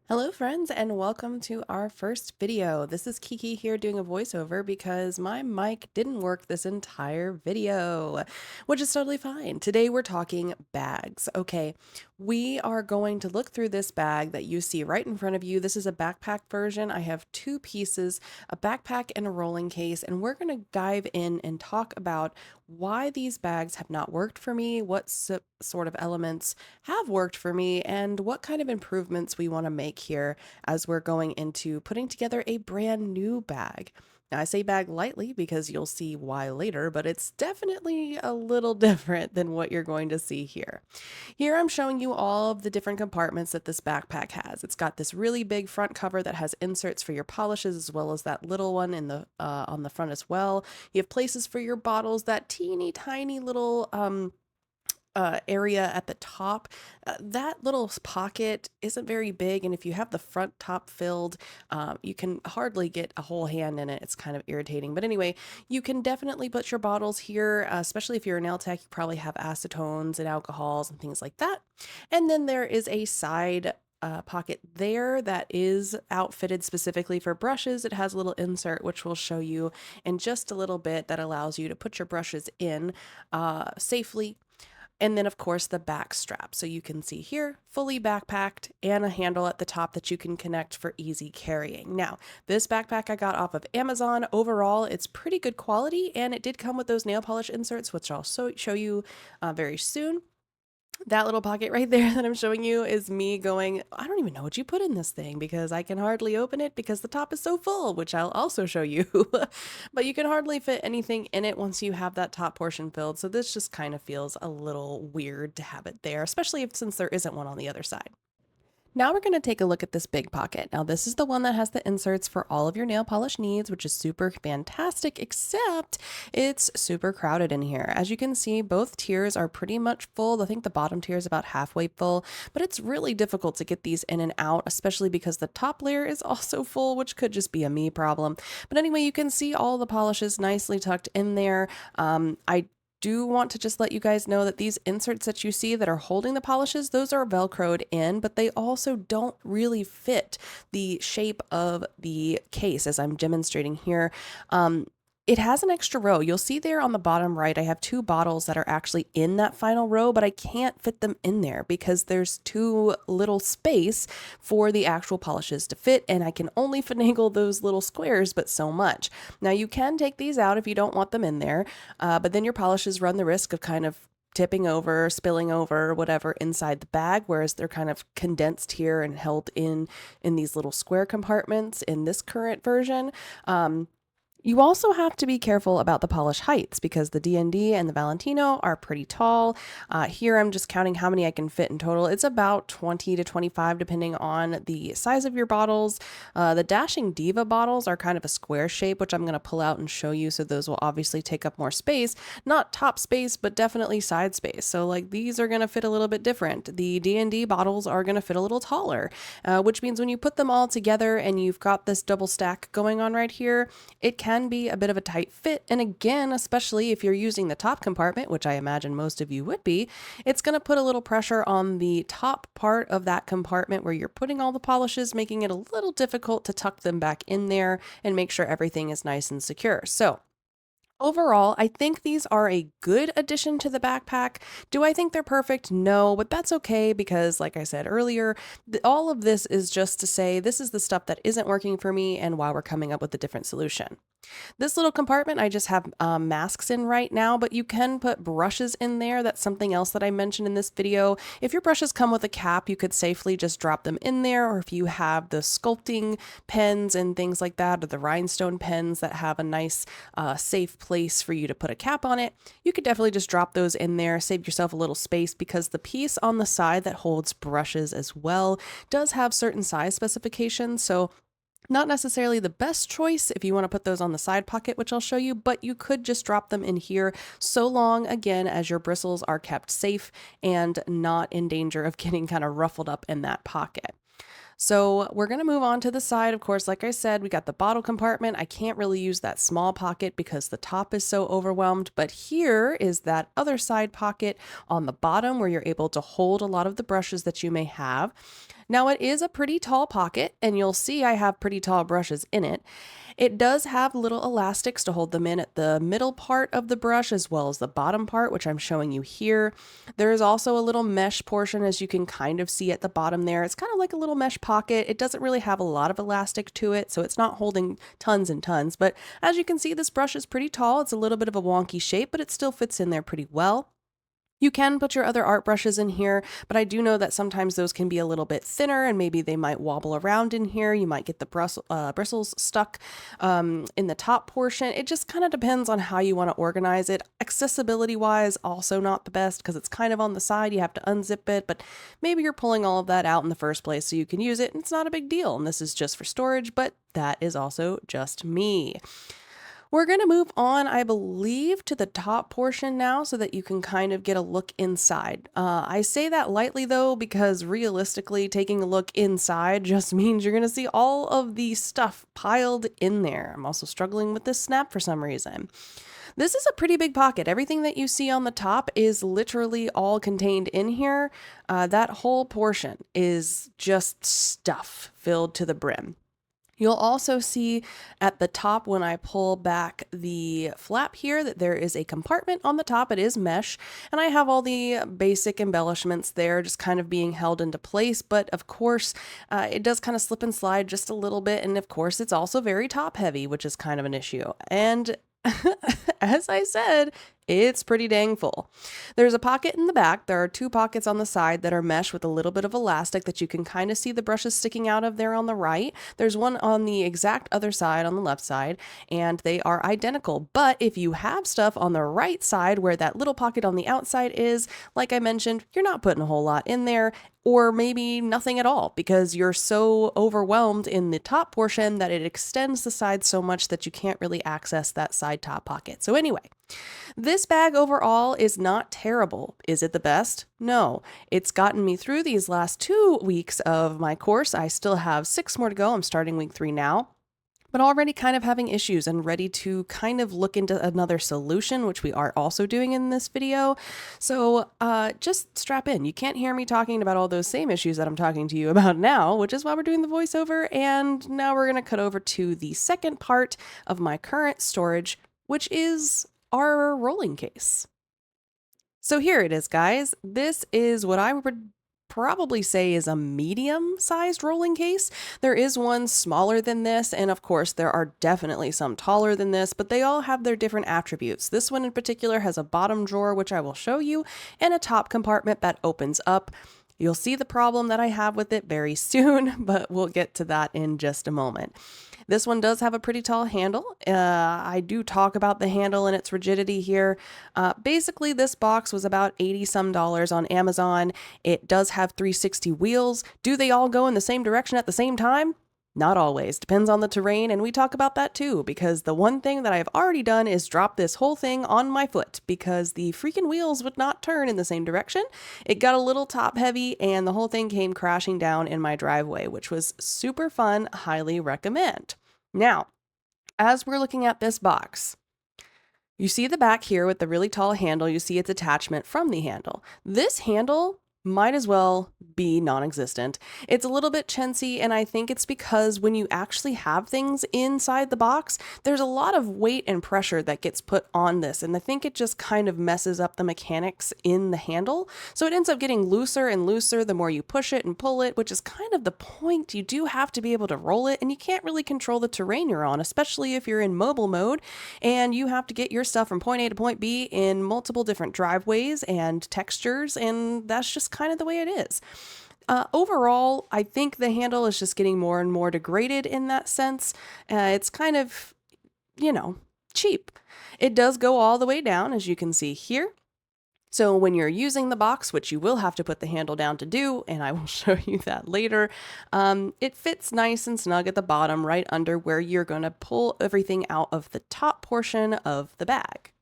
Hello friends and welcome to our first video. This is Kiki here doing a voiceover because my mic didn't work this entire video, which is totally fine. Today we're talking bags. Okay, we are going to look through this bag that you see right in front of you. This is a backpack version. I have two pieces, a backpack and a rolling case, and we're going to dive in and talk about why these bags have not worked for me, what sort of elements have worked for me, and what kind of improvements we want to make here as we're going into putting together a brand new bag. Now, I say bag lightly because you'll see why later, but it's definitely a little different than what you're going to see here. Here I'm showing you all of the different compartments that this backpack has. It's got this really big front cover that has inserts for your polishes as well as that little one in the on the front as well. You have places for your bottles, that teeny tiny little area at the top. That little pocket isn't very big, and if you have the front top filled, you can hardly get a whole hand in it. It's kind of irritating. But anyway, you can definitely put your bottles here, especially if you're a nail tech. You probably have acetones and alcohols and things like that. And then there is a side pocket there that is outfitted specifically for brushes. It has a little insert, which we'll show you in just a little bit, that allows you to put your brushes in safely. And then, of course, the back strap. So you can see here, fully backpacked and a handle at the top that you can connect for easy carrying. Now, this backpack I got off of Amazon. Overall, it's pretty good quality, and it did come with those nail polish inserts, which I'll show you very soon. That little pocket right there that I'm showing you is me going, I don't even know what you put in this thing because I can hardly open it because the top is so full, which I'll also show you. But you can hardly fit anything in it once you have that top portion filled. So this just kind of feels a little weird to have it there, especially since there isn't one on the other side. Now we're going to take a look at this big pocket. Now this is the one that has the inserts for all of your nail polish needs, which is super fantastic, except it's super crowded in here. As you can see, both tiers are pretty much full. I think the bottom tier is about halfway full, but it's really difficult to get these in and out, especially because the top layer is also full, which could just be a me problem. But anyway, you can see all the polishes nicely tucked in there. I do want to just let you guys know that these inserts that you see that are holding the polishes, those are velcroed in, but they also don't really fit the shape of the case as I'm demonstrating here. It has an extra row. You'll see there on the bottom right, I have two bottles that are actually in that final row, but I can't fit them in there because there's too little space for the actual polishes to fit, and I can only finagle those little squares, but so much. Now you can take these out if you don't want them in there, but then your polishes run the risk of kind of tipping over, spilling over, whatever inside the bag, whereas they're kind of condensed here and held in these little square compartments in this current version. You also have to be careful about the polish heights because the D&D and the Valentino are pretty tall. Here I'm just counting how many I can fit in total. It's about 20 to 25 depending on the size of your bottles. The Dashing Diva bottles are kind of a square shape, which I'm going to pull out and show you. So those will obviously take up more space. Not top space, but definitely side space. So like these are going to fit a little bit different. The D&D bottles are going to fit a little taller, which means when you put them all together and you've got this double stack going on right here, it can be a bit of a tight fit. And again, especially if you're using the top compartment, which I imagine most of you would be, it's going to put a little pressure on the top part of that compartment where you're putting all the polishes, making it a little difficult to tuck them back in there and make sure everything is nice and secure. So overall, I think these are a good addition to the backpack. Do I think they're perfect? No, but that's okay because, like I said earlier, all of this is just to say this is the stuff that isn't working for me and why we're coming up with a different solution. This little compartment I just have masks in right now, but you can put brushes in there. That's something else that I mentioned in this video. If your brushes come with a cap, you could safely just drop them in there, or if you have the sculpting pens and things like that, or the rhinestone pens that have a nice safe place for you to put a cap on it, you could definitely just drop those in there, save yourself a little space because the piece on the side that holds brushes as well does have certain size specifications. So not necessarily the best choice if you want to put those on the side pocket, which I'll show you, but you could just drop them in here so long, again, as your bristles are kept safe and not in danger of getting kind of ruffled up in that pocket. So we're going to move on to the side. Of course, like I said, we got the bottle compartment. I can't really use that small pocket because the top is so overwhelmed, but here is that other side pocket on the bottom where you're able to hold a lot of the brushes that you may have. Now it is a pretty tall pocket, and you'll see I have pretty tall brushes in it. It does have little elastics to hold them in at the middle part of the brush as well as the bottom part, which I'm showing you here. There is also a little mesh portion, as you can kind of see at the bottom there. It's kind of like a little mesh pocket. It doesn't really have a lot of elastic to it, so it's not holding tons and tons. But as you can see, this brush is pretty tall. It's a little bit of a wonky shape, but it still fits in there pretty well. You can put your other art brushes in here, but I do know that sometimes those can be a little bit thinner and maybe they might wobble around in here. You might get the bristles stuck in the top portion. It just kind of depends on how you want to organize it. Accessibility wise, also not the best because it's kind of on the side. You have to unzip it, but maybe you're pulling all of that out in the first place so you can use it and it's not a big deal. And this is just for storage, but that is also just me. We're going to move on, I believe, to the top portion now so that you can kind of get a look inside. I say that lightly though, because realistically, taking a look inside just means you're going to see all of the stuff piled in there. I'm also struggling with this snap for some reason. This is a pretty big pocket. Everything that you see on the top is literally all contained in here. That whole portion is just stuff filled to the brim. You'll also see at the top when I pull back the flap here that there is a compartment on the top. It is mesh, and I have all the basic embellishments there just kind of being held into place. But of course, it does kind of slip and slide just a little bit. And of course, it's also very top heavy, which is kind of an issue. And as I said, it's pretty dang full. There's a pocket in the back. There are two pockets on the side that are mesh with a little bit of elastic that you can kind of see the brushes sticking out of there on the right. There's one on the exact other side on the left side, and they are identical. But if you have stuff on the right side where that little pocket on the outside is, like I mentioned, you're not putting a whole lot in there, or maybe nothing at all because you're so overwhelmed in the top portion that it extends the side so much that you can't really access that side top pocket. So anyway, this bag overall is not terrible. Is it the best? No. It's gotten me through these last 2 weeks of my course. I still have 6 more to go. I'm starting week 3 now, but already kind of having issues and ready to kind of look into another solution, which we are also doing in this video. So just strap in. You can't hear me talking about all those same issues that I'm talking to you about now, which is why we're doing the voiceover. And now we're going to cut over to the second part of my current storage, which is our rolling case. So here it is, guys. This is what I would probably say is a medium-sized rolling case. There is one smaller than this, and of course there are definitely some taller than this, but they all have their different attributes. This one in particular has a bottom drawer, which I will show you, and a top compartment that opens up. You'll see the problem that I have with it very soon, but we'll get to that in just a moment. This one does have a pretty tall handle. I do talk about the handle and its rigidity here. Basically, this box was about $80 some on Amazon. It does have 360 wheels. Do they all go in the same direction at the same time? Not always. Depends on the terrain, and we talk about that too, because the one thing that I've already done is drop this whole thing on my foot because the freaking wheels would not turn in the same direction. It got a little top heavy, and the whole thing came crashing down in my driveway, which was super fun. Highly recommend. Now, as we're looking at this box, you see the back here with the really tall handle. You see its attachment from the handle. This handle might as well be non-existent. It's a little bit chintzy, and I think it's because when you actually have things inside the box, there's a lot of weight and pressure that gets put on this, and I think it just kind of messes up the mechanics in the handle. So it ends up getting looser and looser the more you push it and pull it, which is kind of the point. You do have to be able to roll it, and you can't really control the terrain you're on, especially if you're in mobile mode and you have to get your stuff from point A to point B in multiple different driveways and textures, and that's just kind of the way it is. Overall, I think the handle is just getting more and more degraded in that sense. It's kind of, cheap. It does go all the way down, as you can see here. So when you're using the box, which you will have to put the handle down to do, and I will show you that later, it fits nice and snug at the bottom, right under where you're going to pull everything out of the top portion of the bag.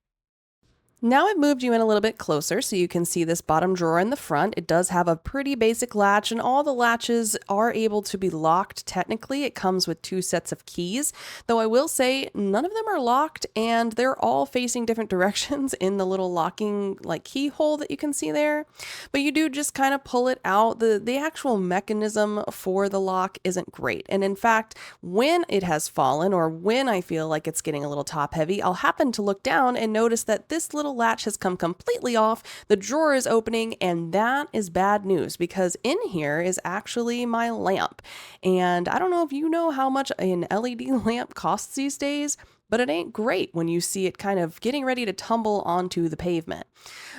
Now I've moved you in a little bit closer so you can see this bottom drawer in the front. It does have a pretty basic latch, and all the latches are able to be locked technically. It comes with two sets of keys, though I will say none of them are locked and they're all facing different directions in the little locking like keyhole that you can see there. But you do just kind of pull it out. The actual mechanism for the lock isn't great. And in fact, when it has fallen or when I feel like it's getting a little top heavy, I'll happen to look down and notice that this little latch has come completely off, the drawer is opening, and that is bad news because in here is actually my lamp. And I don't know if you know how much an LED lamp costs these days, but it ain't great when you see it kind of getting ready to tumble onto the pavement.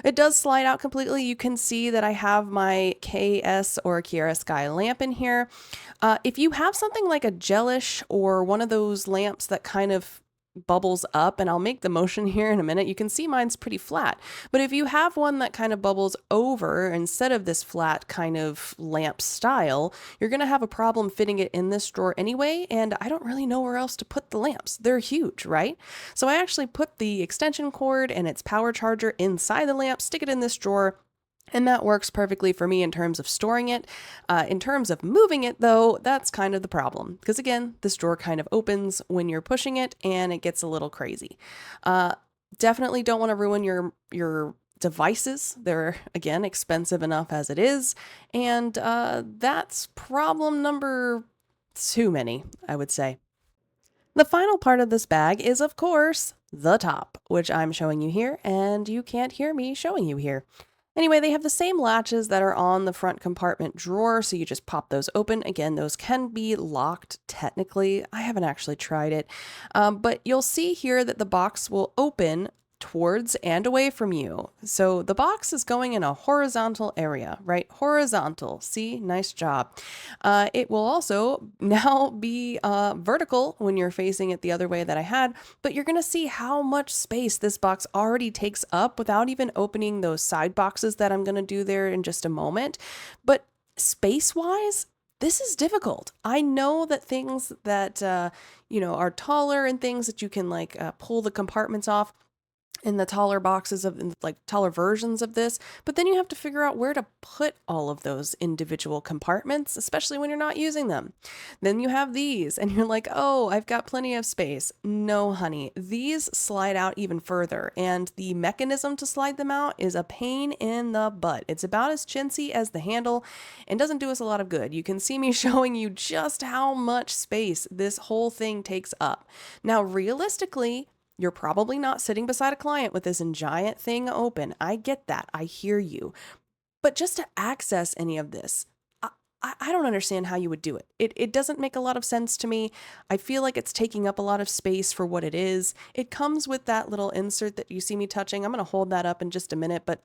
It does slide out completely. You can see that I have my KS or Kiara Sky lamp in here. If you have something like a gelish or one of those lamps that kind of bubbles up, and I'll make the motion here in a minute, you can see mine's pretty flat. But if you have one that kind of bubbles over instead of this flat kind of lamp style, you're going to have a problem fitting it in this drawer anyway, and I don't really know where else to put the lamps. They're huge, right? So I actually put the extension cord and its power charger inside the lamp, stick it in this drawer, and that works perfectly for me in terms of storing it. In terms of moving it, though, that's kind of the problem. Because again, this drawer kind of opens when you're pushing it and it gets a little crazy. Definitely don't want to ruin your devices. They're, again, expensive enough as it is. And that's problem number too many, I would say. The final part of this bag is, of course, the top, which I'm showing you here, and you can't hear me showing you here. Anyway, they have the same latches that are on the front compartment drawer, so you just pop those open. Again, those can be locked technically. I haven't actually tried it, but you'll see here that the box will open towards and away from you. So the box is going in a horizontal area, right? Horizontal. See, nice job. It will also now be vertical when you're facing it the other way that I had, but you're going to see how much space this box already takes up without even opening those side boxes that I'm going to do there in just a moment. But space-wise, this is difficult. I know that things that, are taller and things that you can like pull the compartments off in the taller boxes of like taller versions of this, but then you have to figure out where to put all of those individual compartments, especially when you're not using them. Then you have these and you're like, oh, I've got plenty of space. No, honey, these slide out even further, and the mechanism to slide them out is a pain in the butt. It's about as chintzy as the handle and doesn't do us a lot of good. You can see me showing you just how much space this whole thing takes up. Now, realistically, you're probably not sitting beside a client with this giant thing open. I get that. I hear you. But just to access any of this, I don't understand how you would do it. It doesn't make a lot of sense to me. I feel like it's taking up a lot of space for what it is. It comes with that little insert that you see me touching. I'm going to hold that up in just a minute, but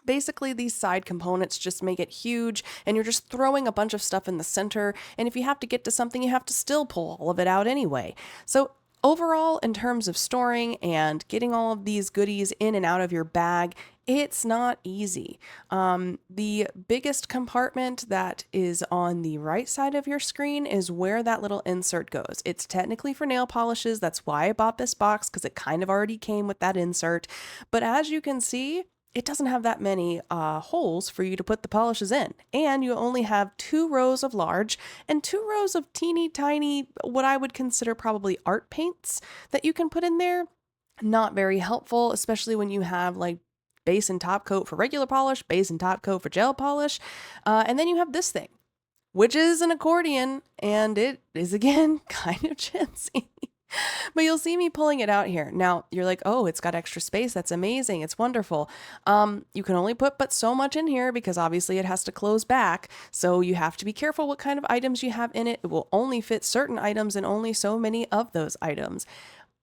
basically, these side components just make it huge, and you're just throwing a bunch of stuff in the center. And if you have to get to something, you have to still pull all of it out anyway. So overall, in terms of storing and getting all of these goodies in and out of your bag, it's not easy. The biggest compartment that is on the right side of your screen is where that little insert goes. It's technically for nail polishes. That's why I bought this box, because it kind of already came with that insert. But as you can see, it doesn't have that many holes for you to put the polishes in. And you only have 2 rows of large and 2 rows of teeny tiny, what I would consider probably art paints that you can put in there. Not very helpful, especially when you have like base and top coat for regular polish, base and top coat for gel polish. And then you have this thing, which is an accordion, and it is again kind of chintzy. But you'll see me pulling it out here. Now, you're like, oh, it's got extra space. That's amazing. It's wonderful. You can only put but so much in here because obviously it has to close back. So you have to be careful what kind of items you have in it. It will only fit certain items and only so many of those items.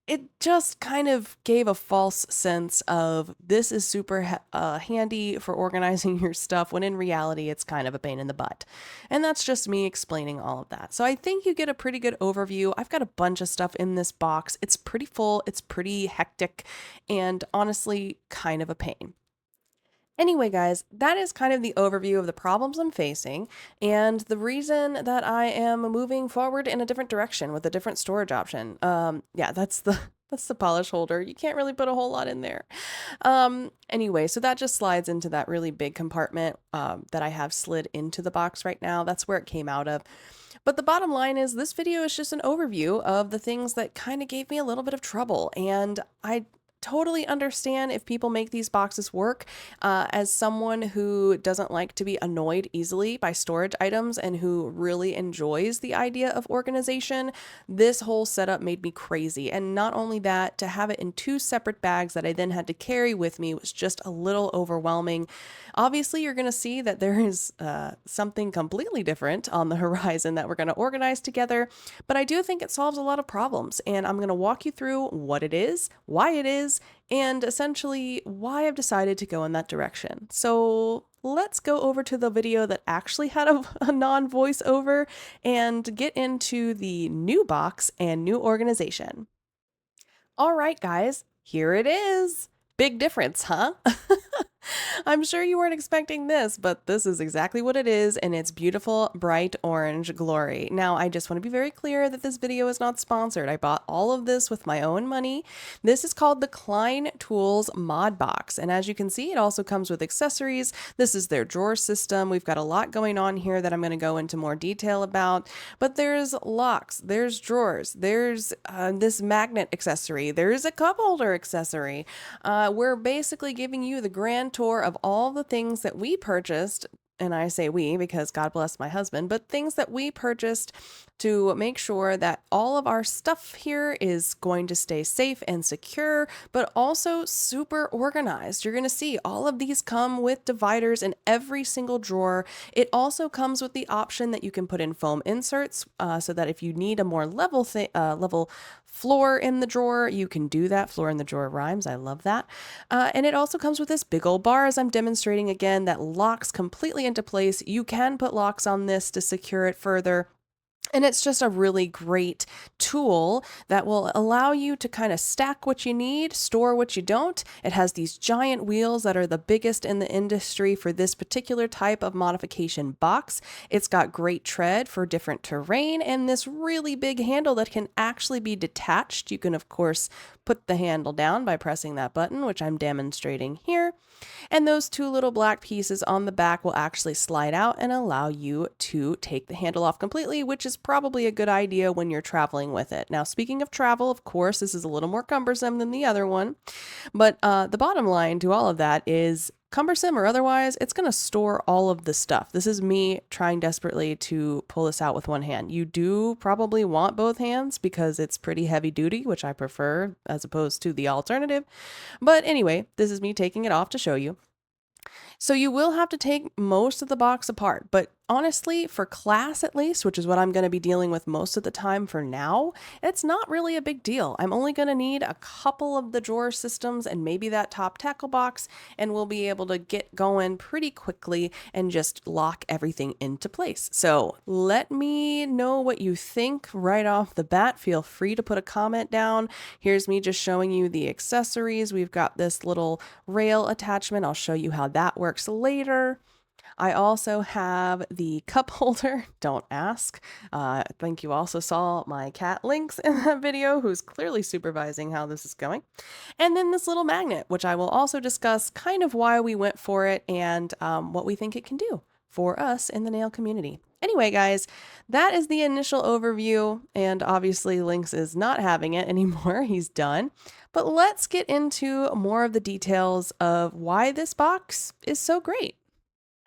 It just kind of gave a false sense of this is super handy for organizing your stuff, when in reality, it's kind of a pain in the butt. And that's just me explaining all of that. So I think you get a pretty good overview. I've got a bunch of stuff in this box. It's pretty full, it's pretty hectic, and honestly, kind of a pain. Anyway, guys, that is kind of the overview of the problems I'm facing and the reason that I am moving forward in a different direction with a different storage option. Yeah, that's the that's the polish holder. You can't really put a whole lot in there. Anyway, so that just slides into that really big compartment that I have slid into the box right now. That's where it came out of. But the bottom line is this video is just an overview of the things that kind of gave me a little bit of trouble. And I totally understand if people make these boxes work. As someone who doesn't like to be annoyed easily by storage items and who really enjoys the idea of organization, this whole setup made me crazy. And not only that, to have it in two separate bags that I then had to carry with me was just a little overwhelming. Obviously, you're going to see that there is something completely different on the horizon that we're going to organize together, but I do think it solves a lot of problems, and I'm going to walk you through what it is, why it is, and essentially why I've decided to go in that direction. So let's go over to the video that actually had a non-voiceover and get into the new box and new organization. All right, guys, here it is. Big difference, huh? I'm sure you weren't expecting this, but this is exactly what it is, and it's beautiful, bright orange glory. Now, I just want to be very clear that this video is not sponsored. I bought all of this with my own money. This is called the Klein Tools Mod Box, and as you can see, it also comes with accessories. This is their drawer system. We've got a lot going on here that I'm going to go into more detail about, but there's locks, there's drawers, there's this magnet accessory, there's a cup holder accessory. We're basically giving you the grand tour of all the things that we purchased. And I say we because God bless my husband, but things that we purchased to make sure that all of our stuff here is going to stay safe and secure, but also super organized. You're going to see all of these come with dividers in every single drawer. It also comes with the option that you can put in foam inserts so that if you need a more level floor in the drawer, you can do that. Floor in the drawer rhymes. I love that. And it also comes with this big old bar, as I'm demonstrating again, that locks completely into place. You can put locks on this to secure it further. And it's just a really great tool that will allow you to kind of stack what you need, store what you don't. It has these giant wheels that are the biggest in the industry for this particular type of modification box. It's got great tread for different terrain and this really big handle that can actually be detached. You can, of course, put the handle down by pressing that button, which I'm demonstrating here. And those two little black pieces on the back will actually slide out and allow you to take the handle off completely, which is probably a good idea when you're traveling with it. Now, speaking of travel, of course, this is a little more cumbersome than the other one, but the bottom line to all of that is cumbersome or otherwise, it's going to store all of the stuff. This is me trying desperately to pull this out with one hand. You do probably want both hands because it's pretty heavy duty, which I prefer as opposed to the alternative. But anyway, this is me taking it off to show you. So you will have to take most of the box apart, but honestly, for class at least, which is what I'm going to be dealing with most of the time for now, it's not really a big deal. I'm only going to need a couple of the drawer systems and maybe that top tackle box, and we'll be able to get going pretty quickly and just lock everything into place. So let me know what you think right off the bat. Feel free to put a comment down. Here's me just showing you the accessories. We've got this little rail attachment. I'll show you how that works later. I also have the cup holder, don't ask. I think you also saw my cat Lynx in that video, who's clearly supervising how this is going. And then this little magnet, which I will also discuss kind of why we went for it and what we think it can do for us in the nail community. Anyway, guys, that is the initial overview, and obviously Lynx is not having it anymore. He's done. But let's get into more of the details of why this box is so great.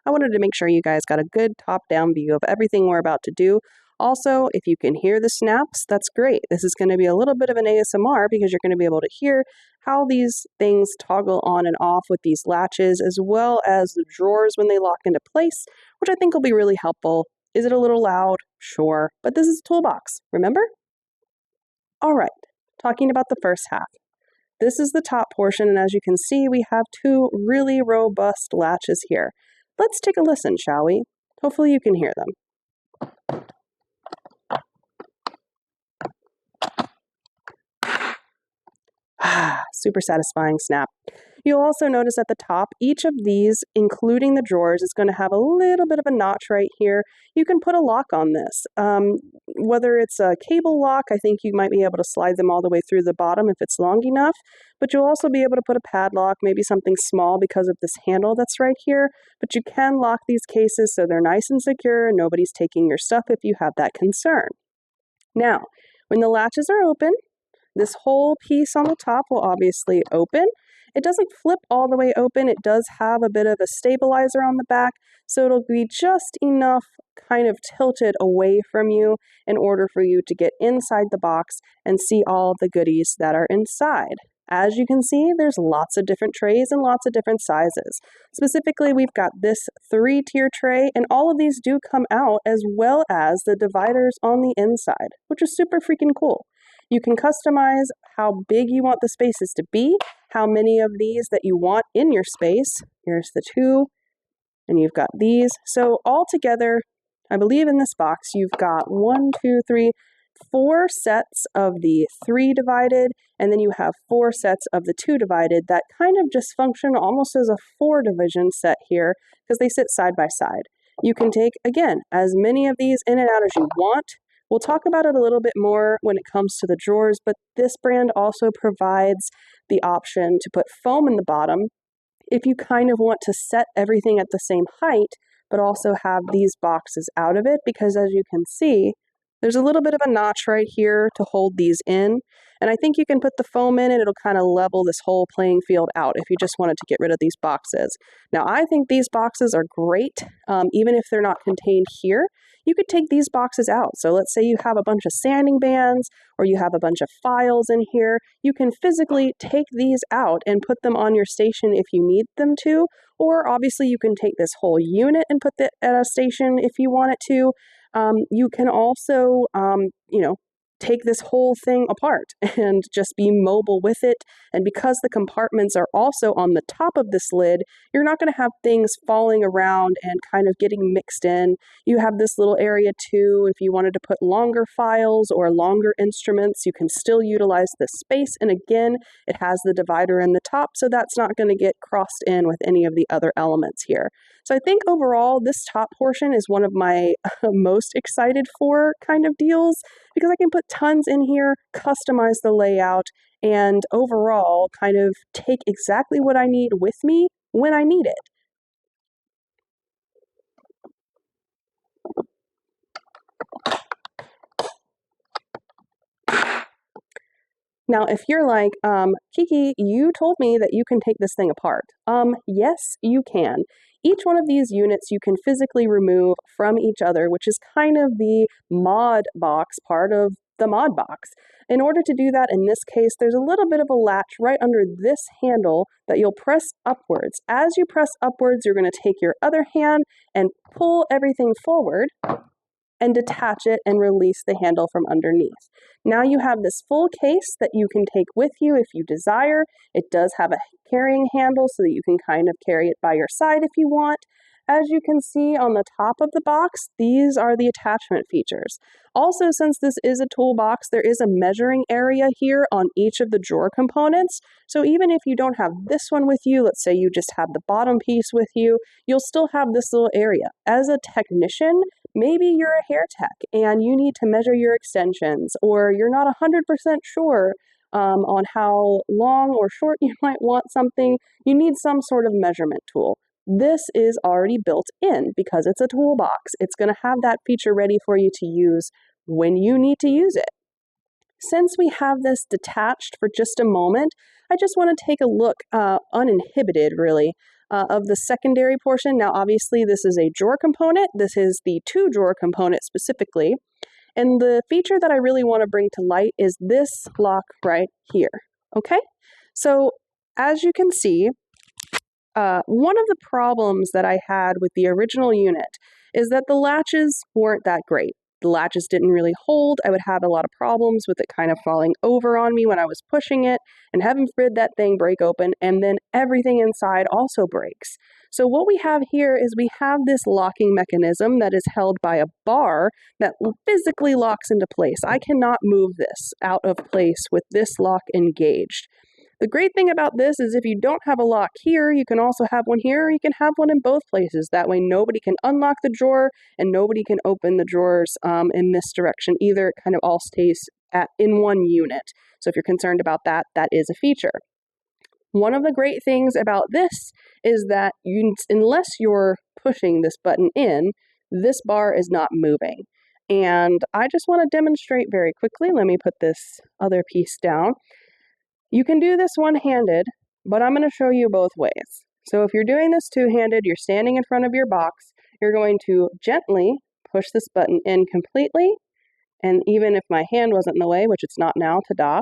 I wanted to make sure you guys got a good top-down view of everything we're about to do. Also, if you can hear the snaps, that's great. This is going to be a little bit of an ASMR because you're going to be able to hear how these things toggle on and off with these latches, as well as the drawers when they lock into place, which I think will be really helpful. Is it a little loud? Sure, but this is a toolbox, remember? All right, talking about the first half. This is the top portion, and as you can see, we have two really robust latches here. Let's take a listen, shall we? Hopefully you can hear them. Super satisfying snap. You'll also notice at the top, each of these, including the drawers, is going to have a little bit of a notch right here. You can put a lock on this. Whether it's a cable lock, I think you might be able to slide them all the way through the bottom if it's long enough, but you'll also be able to put a padlock, maybe something small because of this handle that's right here, but you can lock these cases so they're nice and secure and nobody's taking your stuff if you have that concern. Now, when the latches are open, this whole piece on the top will obviously open. It doesn't flip all the way open. It does have a bit of a stabilizer on the back, so it'll be just enough kind of tilted away from you in order for you to get inside the box and see all of the goodies that are inside. As you can see, there's lots of different trays and lots of different sizes. Specifically, we've got this 3-tier tray, and all of these do come out as well as the dividers on the inside, which is super freaking cool. You can customize how big you want the spaces to be, how many of these that you want in your space. Here's the 2, and you've got these. So all together, I believe in this box, you've got 1, 2, 3, 4 sets of the 3 divided, and then you have 4 sets of the 2 divided that kind of just function almost as a 4 division set here because they sit side by side. You can take, again, as many of these in and out as you want. We'll talk about it a little bit more when it comes to the drawers, but this brand also provides the option to put foam in the bottom if you kind of want to set everything at the same height, but also have these boxes out of it, because as you can see, there's a little bit of a notch right here to hold these in, and I think you can put the foam in and it'll kind of level this whole playing field out if you just wanted to get rid of these boxes. Now, I think these boxes are great, even if they're not contained here. You could take these boxes out. So let's say you have a bunch of sanding bands or you have a bunch of files in here. You can physically take these out and put them on your station if you need them to, or obviously you can take this whole unit and put it at a station if you want it to. You can also, take this whole thing apart and just be mobile with it. And because the compartments are also on the top of this lid, you're not going to have things falling around and kind of getting mixed in. You have this little area too. If you wanted to put longer files or longer instruments, you can still utilize this space. And again, it has the divider in the top, so that's not going to get crossed in with any of the other elements here. So I think overall, this top portion is one of my most excited for kind of deals, because I can put tons in here, customize the layout, and overall kind of take exactly what I need with me when I need it. Now, if you're like, Kiki, you told me that you can take this thing apart. Yes, you can. Each one of these units you can physically remove from each other, which is kind of the mod box part of the mod box. In order to do that, in this case, there's a little bit of a latch right under this handle that you'll press upwards. As you press upwards, you're going to take your other hand and pull everything forward and detach it and release the handle from underneath. Now you have this full case that you can take with you if you desire. It does have a carrying handle so that you can kind of carry it by your side if you want. As you can see on the top of the box, these are the attachment features. Also, since this is a toolbox, there is a measuring area here on each of the drawer components. So even if you don't have this one with you, let's say you just have the bottom piece with you, you'll still have this little area. As a technician, maybe you're a hair tech and you need to measure your extensions, or you're not 100% sure on how long or short you might want something. You need some sort of measurement tool. This is already built in because it's a toolbox. It's going to have that feature ready for you to use when you need to use it. Since we have this detached for just a moment, I just want to take a look, uninhibited really, of the secondary portion. Now, obviously, this is a drawer component. This is the 2-drawer component specifically. And the feature that I really want to bring to light is this lock right here. Okay? So, as you can see, one of the problems that I had with the original unit is that the latches weren't that great. The latches didn't really hold. I would have a lot of problems with it kind of falling over on me when I was pushing it, and heaven forbid that thing break open, and then everything inside also breaks. So what we have here is we have this locking mechanism that is held by a bar that physically locks into place. I cannot move this out of place with this lock engaged. The great thing about this is if you don't have a lock here, you can also have one here, or you can have one in both places. That way nobody can unlock the drawer and nobody can open the drawers in this direction either. It kind of all stays in one unit. So if you're concerned about that, that is a feature. One of the great things about this is that unless you're pushing this button in, this bar is not moving. And I just want to demonstrate very quickly. Let me put this other piece down. You can do this one-handed, but I'm going to show you both ways. So if you're doing this two-handed, you're standing in front of your box, you're going to gently push this button in completely. And even if my hand wasn't in the way, which it's not now, ta-da,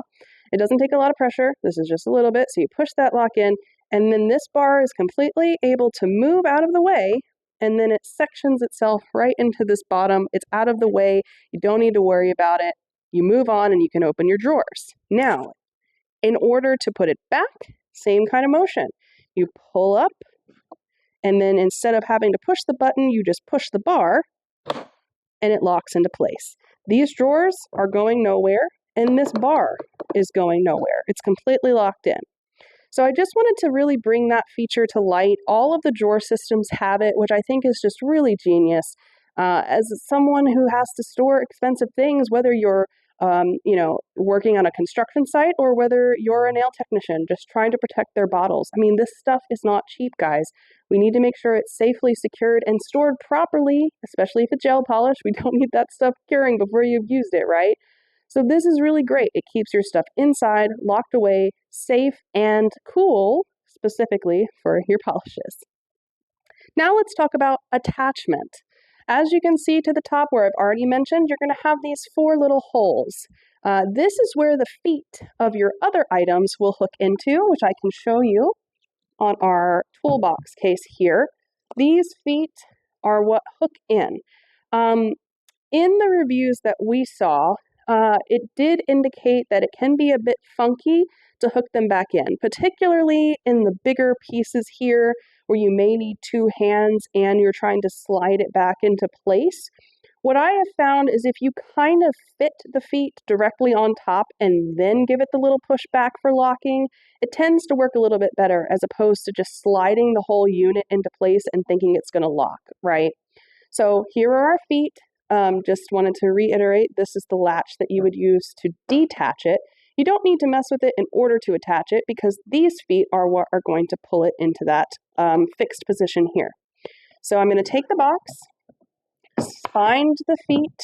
it doesn't take a lot of pressure. This is just a little bit. So you push that lock in, and then this bar is completely able to move out of the way, and then it sections itself right into this bottom. It's out of the way. You don't need to worry about it. You move on, and you can open your drawers. Now, in order to put it back, same kind of motion. You pull up, and then instead of having to push the button, you just push the bar, and it locks into place. These drawers are going nowhere, and this bar is going nowhere. It's completely locked in. So I just wanted to really bring that feature to light. All of the drawer systems have it, which I think is just really genius. As someone who has to store expensive things, whether you're working on a construction site or whether you're a nail technician just trying to protect their bottles. I mean, this stuff is not cheap, guys. We need to make sure it's safely secured and stored properly, especially if it's gel polish. We don't need that stuff curing before you've used it, right? So this is really great. It keeps your stuff inside, locked away, safe, and cool, specifically for your polishes. Now let's talk about attachment. As you can see to the top where I've already mentioned, you're going to have these 4 little holes. This is where the feet of your other items will hook into, which I can show you on our toolbox case here. These feet are what hook in. In the reviews that we saw, it did indicate that it can be a bit funky to hook them back in, particularly in the bigger pieces here where you may need 2 hands and you're trying to slide it back into place. What I have found is if you kind of fit the feet directly on top and then give it the little push back for locking, it tends to work a little bit better as opposed to just sliding the whole unit into place and thinking it's going to lock, right? So here are our feet. Just wanted to reiterate, this is the latch that you would use to detach it. You don't need to mess with it in order to attach it because these feet are what are going to pull it into that fixed position here. So I'm going to take the box, find the feet.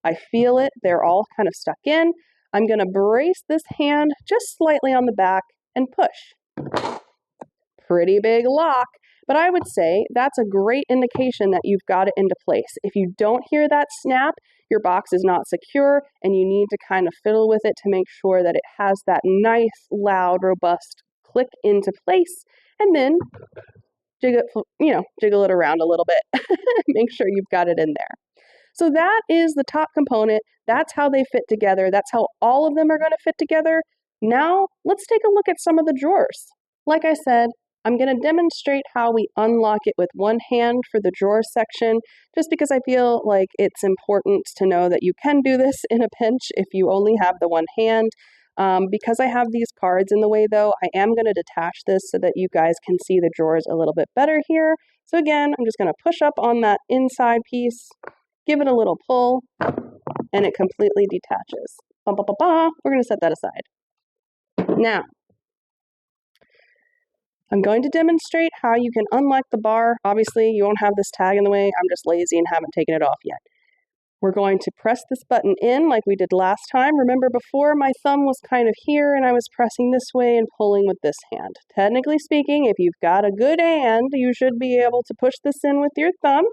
I feel it. They're all kind of stuck in. I'm going to brace this hand just slightly on the back and push. Pretty big lock. But I would say that's a great indication that you've got it into place. If you don't hear that snap, your box is not secure and you need to kind of fiddle with it to make sure that it has that nice, loud, robust click into place, and then jiggle it around a little bit. Make sure you've got it in there. So that is the top component. That's how they fit together. That's how all of them are going to fit together. Now, let's take a look at some of the drawers. Like I said, I'm going to demonstrate how we unlock it with one hand for the drawer section, just because I feel like it's important to know that you can do this in a pinch if you only have the one hand. Because I have these cards in the way though, I am going to detach this so that you guys can see the drawers a little bit better here. So again, I'm just going to push up on that inside piece, give it a little pull, and it completely detaches. We're going to set that aside. Now, I'm going to demonstrate how you can unlock the bar. Obviously, you won't have this tag in the way. I'm just lazy and haven't taken it off yet. We're going to press this button in like we did last time. Remember before, my thumb was kind of here and I was pressing this way and pulling with this hand. Technically speaking, if you've got a good hand, you should be able to push this in with your thumb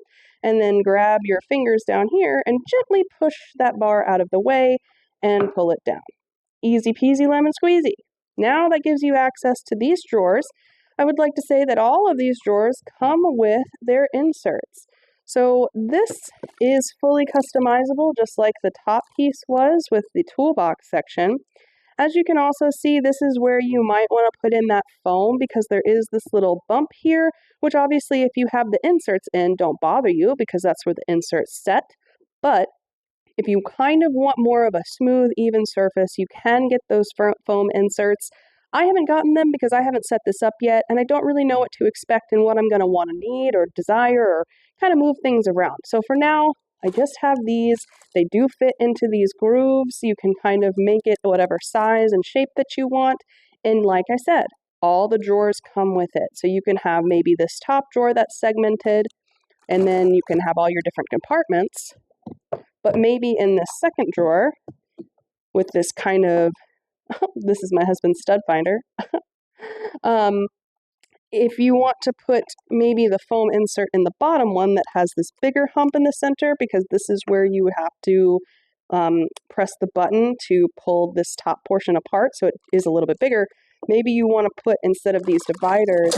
and then grab your fingers down here and gently push that bar out of the way and pull it down. Easy peasy lemon squeezy. Now that gives you access to these drawers. I would like to say that all of these drawers come with their inserts. So this is fully customizable, just like the top piece was with the toolbox section. As you can also see, this is where you might want to put in that foam because there is this little bump here, which obviously if you have the inserts in, don't bother you because that's where the insert's set. But if you kind of want more of a smooth, even surface, you can get those foam inserts. I haven't gotten them because I haven't set this up yet, and I don't really know what to expect and what I'm going to want to need or desire or kind of move things around. So for now, I just have these. They do fit into these grooves. You can kind of make it whatever size and shape that you want. And like I said, all the drawers come with it. So you can have maybe this top drawer that's segmented, and then you can have all your different compartments. But maybe in this second drawer, with this kind of, this is my husband's stud finder, um, if you want to put maybe the foam insert in the bottom one that has this bigger hump in the center, because this is where you have to press the button to pull this top portion apart so it is a little bit bigger, maybe you want to put, instead of these dividers,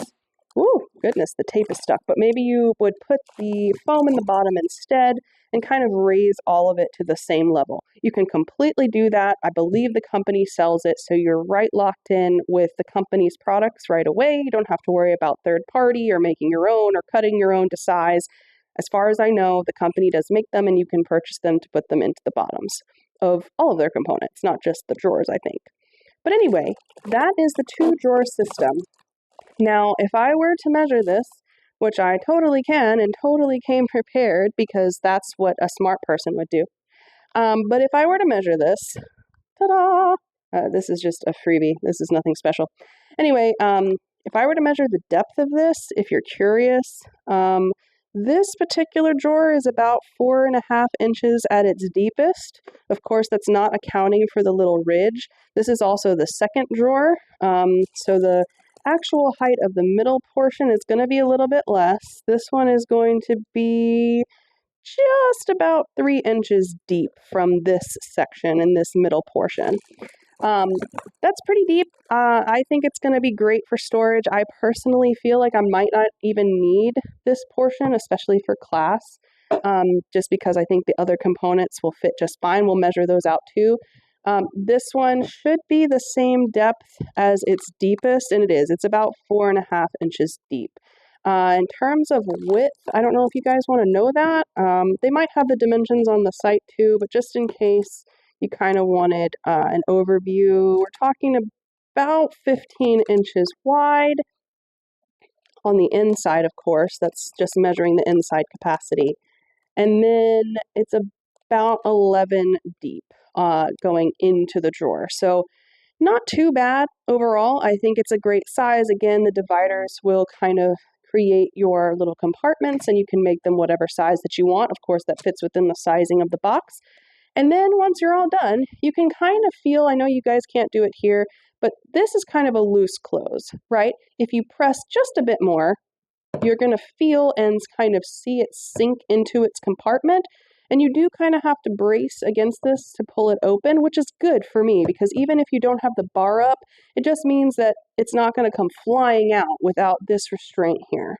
ooh, goodness, the tape is stuck, but maybe you would put the foam in the bottom instead and kind of raise all of it to the same level. You can completely do that. I believe the company sells it, so you're right locked in with the company's products right away. You don't have to worry about third party or making your own or cutting your own to size. As far as I know, the company does make them, and you can purchase them to put them into the bottoms of all of their components, not just the drawers, I think. But anyway, that is the two-drawer system. Now, if I were to measure this, which I totally can and totally came prepared because that's what a smart person would do. But if I were to measure this, ta-da! This is just a freebie. This is nothing special. Anyway, if I were to measure the depth of this, if you're curious, this particular drawer is about 4.5 inches at its deepest. Of course, that's not accounting for the little ridge. This is also the second drawer. So the actual height of the middle portion is going to be a little bit less. This one is going to be just about 3 inches deep from this section in this middle portion. That's pretty deep. I think it's going to be great for storage. I personally feel like I might not even need this portion, especially for class, just because I think the other components will fit just fine. We'll measure those out too. This one should be the same depth as its deepest, and it is. It's about 4.5 inches deep. In terms of width, I don't know if you guys want to know that. They might have the dimensions on the site too, but just in case you kind of wanted an overview, we're talking about 15 inches wide on the inside, of course. That's just measuring the inside capacity. And then it's about 11 deep going into the drawer. So not too bad overall. I think it's a great size. Again, the dividers will kind of create your little compartments, and you can make them whatever size that you want. Of course, that fits within the sizing of the box. And then once you're all done, you can kind of feel, I know you guys can't do it here, but this is kind of a loose close, right? If you press just a bit more, you're going to feel and kind of see it sink into its compartment. And you do kind of have to brace against this to pull it open, which is good for me because even if you don't have the bar up, it just means that it's not going to come flying out without this restraint here.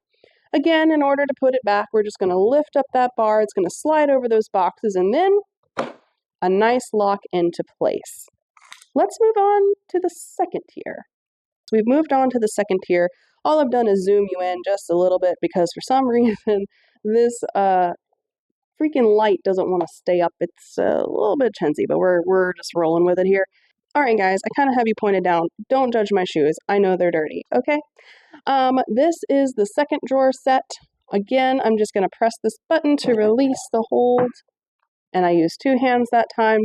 Again, in order to put it back, we're just going to lift up that bar. It's going to slide over those boxes and then a nice lock into place. Let's move on to the second tier. So we've moved on to the second tier. All I've done is zoom you in just a little bit because for some reason this freaking light doesn't want to stay up. It's a little bit chintzy, but we're just rolling with it here. All right, guys, I kind of have you pointed down. Don't judge my shoes. I know they're dirty, okay? This is the second drawer set. Again, I'm just going to press this button to release the hold, and I use 2 hands that time.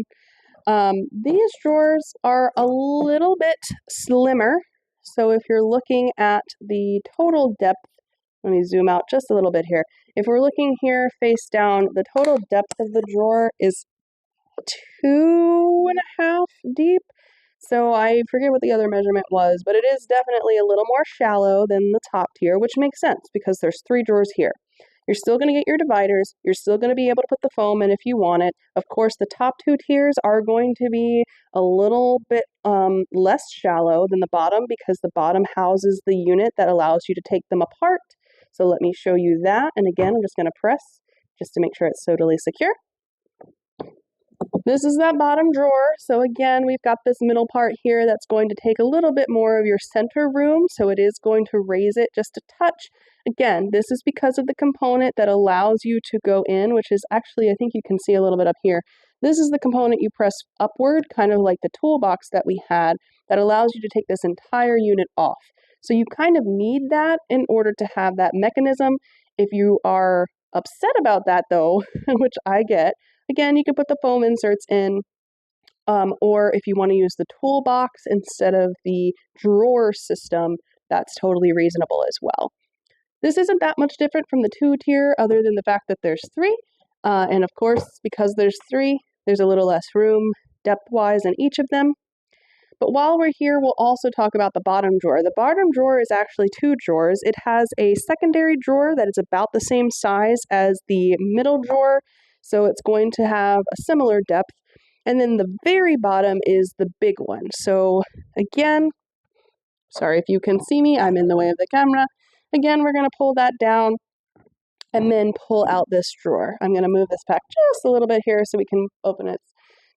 These drawers are a little bit slimmer. So if you're looking at the total depth, let me zoom out just a little bit here. If we're looking here face down, the total depth of the drawer is 2.5 deep. So I forget what the other measurement was, but it is definitely a little more shallow than the top tier, which makes sense because there's 3 drawers here. You're still going to get your dividers. You're still going to be able to put the foam in if you want it. Of course, the top 2 tiers are going to be a little bit less shallow than the bottom because the bottom houses the unit that allows you to take them apart. So let me show you that. And again, I'm just going to press just to make sure it's totally secure. This is that bottom drawer. So again, we've got this middle part here that's going to take a little bit more of your center room. So it is going to raise it just a touch. Again, this is because of the component that allows you to go in, which is actually, I think you can see a little bit up here. This is the component you press upward, kind of like the toolbox that we had, that allows you to take this entire unit off. So you kind of need that in order to have that mechanism. If you are upset about that though, which I get, again, you can put the foam inserts in, or if you want to use the toolbox instead of the drawer system, that's totally reasonable as well. This isn't that much different from the 2-tier other than the fact that there's 3. And of course, because there's 3, there's a little less room depth-wise in each of them. But while we're here, we'll also talk about the bottom drawer. The bottom drawer is actually 2 drawers. It has a secondary drawer that is about the same size as the middle drawer, so it's going to have a similar depth. And then the very bottom is the big one. So again, sorry if you can see me, I'm in the way of the camera. Again, we're going to pull that down and then pull out this drawer. I'm going to move this back just a little bit here so we can open it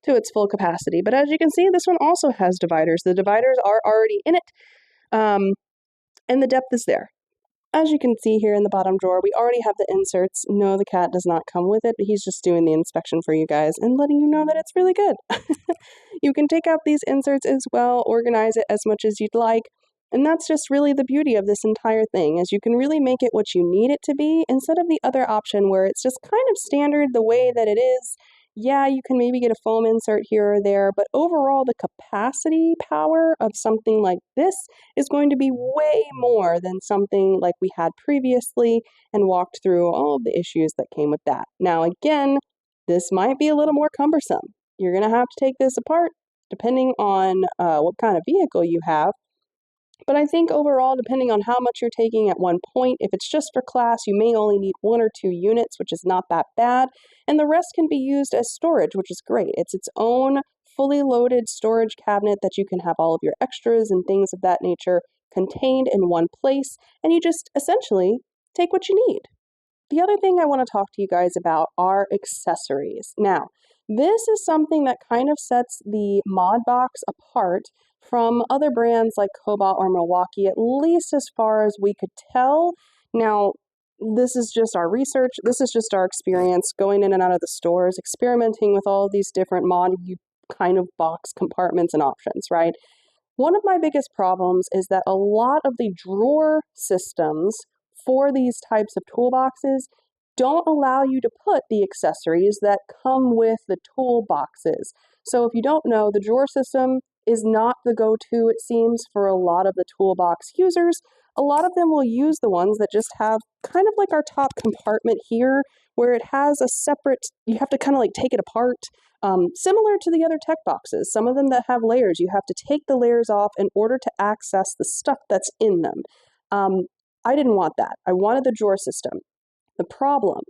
to its full capacity. But as you can see, this one also has dividers. The dividers are already in it, and the depth is there. As you can see here in the bottom drawer, we already have the inserts. No, the cat does not come with it, but he's just doing the inspection for you guys and letting you know that it's really good. You can take out these inserts as well, organize it as much as you'd like, and that's just really the beauty of this entire thing, is you can really make it what you need it to be instead of the other option where it's just kind of standard the way that it is. Yeah, you can maybe get a foam insert here or there, but overall the capacity power of something like this is going to be way more than something like we had previously, and walked through all of the issues that came with that. Now again, this might be a little more cumbersome. You're going to have to take this apart depending on what kind of vehicle you have. But I think overall, depending on how much you're taking at one point, if it's just for class, you may only need 1 or 2 units, which is not that bad. And the rest can be used as storage, which is great. It's its own fully loaded storage cabinet that you can have all of your extras and things of that nature contained in one place. And you just essentially take what you need. The other thing I want to talk to you guys about are accessories. Now, this is something that kind of sets the Mod Box apart from other brands like Cobalt or Milwaukee, at least as far as we could tell. Now, this is just our research. This is just our experience going in and out of the stores, experimenting with all of these different mod kind of box compartments and options, right? One of my biggest problems is that a lot of the drawer systems for these types of toolboxes don't allow you to put the accessories that come with the toolboxes. So if you don't know, the drawer system is not the go-to, it seems, for a lot of the toolbox users. A lot of them will use the ones that just have kind of like our top compartment here, where it has a separate, you have to kind of like take it apart, similar to the other tech boxes. Some of them that have layers, you have to take the layers off in order to access the stuff that's in them. I didn't want that. I wanted the drawer system. The problem,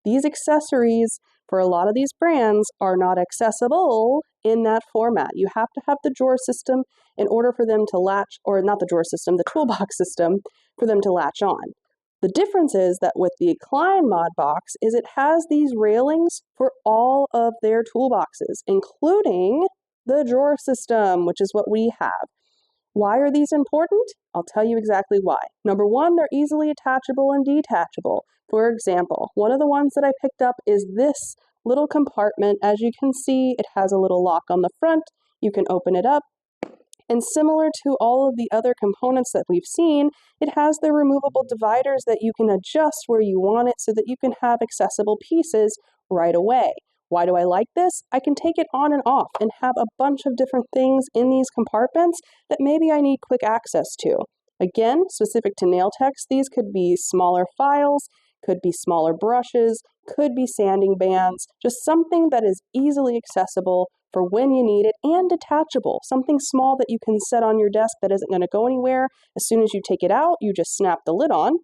these accessories for a lot of these brands are not accessible in that format. You have to have the drawer system in order for them to latch, or not the drawer system, the toolbox system, for them to latch on. The difference is that with the Klein Mod Box is it has these railings for all of their toolboxes, including the drawer system, which is what we have. Why are these important? I'll tell you exactly why. Number one, they're easily attachable and detachable. For example, one of the ones that I picked up is this little compartment. As you can see, it has a little lock on the front. You can open it up. And similar to all of the other components that we've seen, it has the removable dividers that you can adjust where you want it so that you can have accessible pieces right away. Why do I like this? I can take it on and off and have a bunch of different things in these compartments that maybe I need quick access to. Again, specific to nail techs, these could be smaller files, could be smaller brushes, could be sanding bands, just something that is easily accessible for when you need it and detachable, something small that you can set on your desk that isn't going to go anywhere. As soon as you take it out, you just snap the lid on.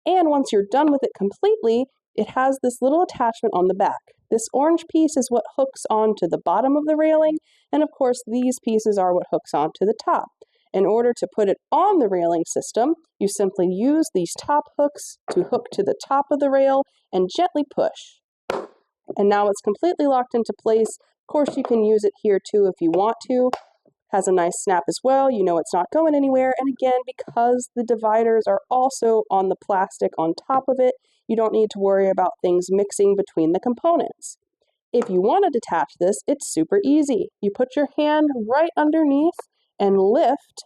And once you're done with it completely, it has this little attachment on the back. This orange piece is what hooks onto the bottom of the railing, and of course these pieces are what hooks onto the top. In order to put it on the railing system, you simply use these top hooks to hook to the top of the rail and gently push. And now it's completely locked into place. Of course, you can use it here too if you want to. Has a nice snap as well. You know it's not going anywhere. And again, because the dividers are also on the plastic on top of it, you don't need to worry about things mixing between the components. If you want to detach this, it's super easy. You put your hand right underneath and lift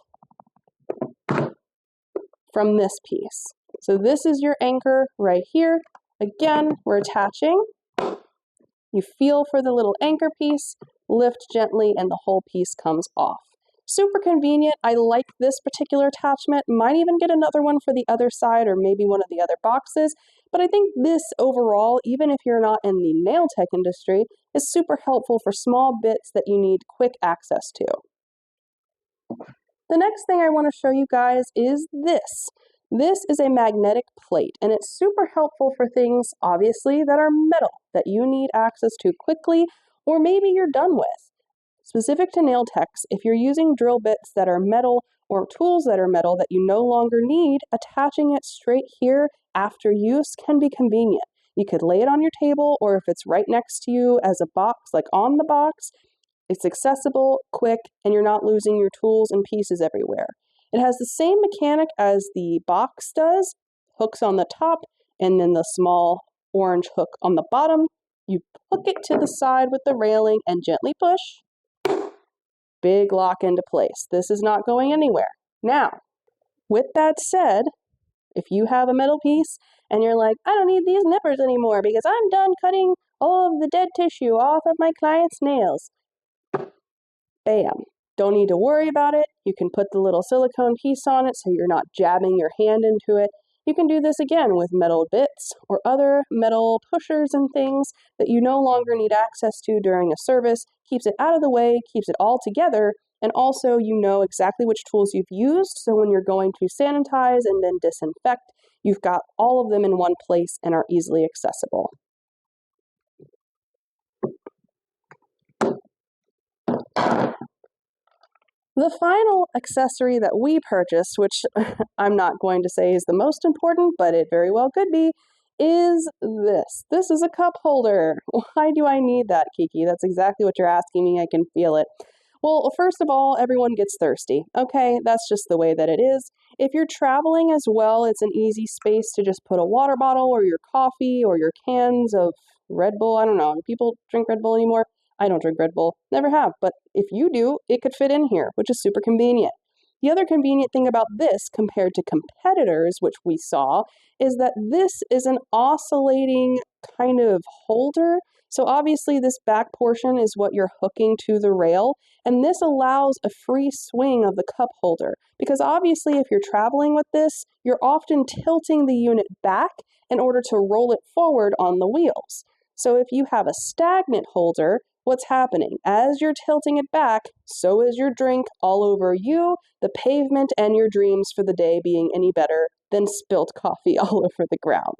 from this piece. So this is your anchor right here. Again, we're attaching. You feel for the little anchor piece, lift gently, and the whole piece comes off. Super convenient. I like this particular attachment. Might even get another one for the other side or maybe one of the other boxes. But I think this overall, even if you're not in the nail tech industry, is super helpful for small bits that you need quick access to. The next thing I want to show you guys is this. This is a magnetic plate, and it's super helpful for things, obviously, that are metal, that you need access to quickly, or maybe you're done with. Specific to nail techs, if you're using drill bits that are metal or tools that are metal that you no longer need, attaching it straight here after use can be convenient. You could lay it on your table, or if it's right next to you as a box, like on the box, it's accessible, quick, and you're not losing your tools and pieces everywhere. It has the same mechanic as the box does, hooks on the top, and then the small orange hook on the bottom. You hook it to the side with the railing and gently push. Big lock into place. This is not going anywhere. Now, with that said, if you have a metal piece and you're like, I don't need these nippers anymore because I'm done cutting all of the dead tissue off of my client's nails, bam. Don't need to worry about it. You can put the little silicone piece on it so you're not jabbing your hand into it. You can do this again with metal bits or other metal pushers and things that you no longer need access to during a service. Keeps it out of the way, keeps it all together, and also you know exactly which tools you've used, so when you're going to sanitize and then disinfect, you've got all of them in one place and are easily accessible. The final accessory that we purchased, which I'm not going to say is the most important, but it very well could be, is this. This is a cup holder. Why do I need that, Kiki? That's exactly what you're asking me. I can feel it. Well, first of all, everyone gets thirsty. Okay, that's just the way that it is. If you're traveling as well, it's an easy space to just put a water bottle or your coffee or your cans of Red Bull. I don't know. Do people drink Red Bull anymore? I don't drink Red Bull, never have, but if you do, it could fit in here, which is super convenient. The other convenient thing about this compared to competitors, which we saw, is that this is an oscillating kind of holder. So obviously this back portion is what you're hooking to the rail, and this allows a free swing of the cup holder. Because obviously if you're traveling with this, you're often tilting the unit back in order to roll it forward on the wheels. So if you have a stagnant holder, what's happening? As you're tilting it back, so is your drink all over you, the pavement, and your dreams for the day being any better than spilt coffee all over the ground.